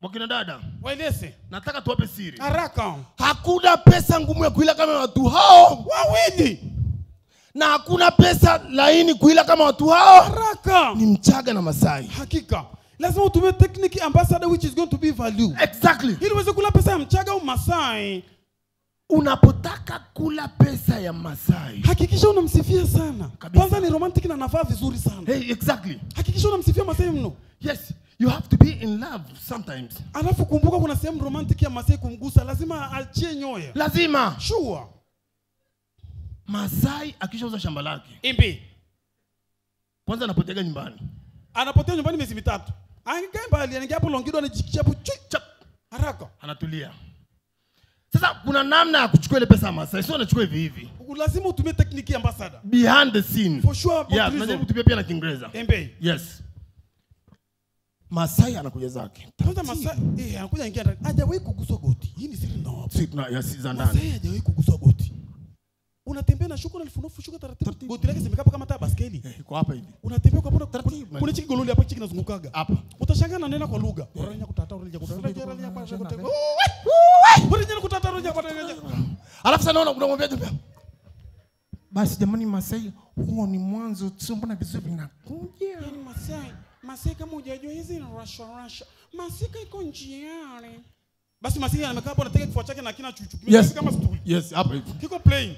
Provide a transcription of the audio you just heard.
Wakina dada, waeleze. nataka tuwape siri. Haraka. Hakuna pesa ngumu ya kuila kama watu hao wawili. Na hakuna pesa laini kuila kama watu hao. Haraka. Ni Mchaga na Masai. Hakika. Lazima utumie technique ambassador which is going to be value. Exactly. Ili uweze kula pesa ya Mchaga au Masai. Unapotaka kula pesa ya Masai, hakikisha unamsifia sana. Kabisa. Kwanza ni romantic na anavaa vizuri sana. Hey, exactly. Hakikisha unamsifia Masai mno. Yes, you have to be in love sometimes. Alafu kumbuka kuna sehemu romantic ya Masai kumgusa, lazima achie nyoya. Lazima. Sure. Masai akishauza shamba lake, Imbi. kwanza anapotea nyumbani. Anapotea nyumbani miezi 3. Angekaa mbali, anaingia hapo Longido anajikichapu chap. Haraka. Anatulia. Sasa kuna namna ya kuchukua ile pesa ya Masai, sio unachukua hivi hivi. Lazima utumie technique ya ambassador. Behind the scene. For sure. Yeah, tunajaribu kutumia pia na Kiingereza. Imbi. Yes. Masai anakuja zake. Kwanza Masai anakuja ingia ndani. Hajawahi kuguswa goti. Hii ni siri ndogo. Ya si za ndani. Masai hajawahi kuguswa goti. Unatembea na shuka na elfu shuka taratibu. Goti lake zimekapa kama taa baskeli. Iko hapa hivi. Unatembea kwa bora taratibu. Kuna chiki gololi hapa chiki nazungukaga. Hapa. Utashangaa na nena kwa lugha. Oranya kutata oranya kutata. Oranya kutata oranya kutata. Alafu sana unamwambia tu. Basi jamani Masai, huo ni mwanzo tu, mbona vizuri vinakuja? Yaani Masai kama hujajua hizi ni rasha. Masai iko njiani. Basi Masai amekaa hapo anataka kifua chake na kina chuchu. Yes. Kama stuli. Yes, hapa hivi. Kiko plain.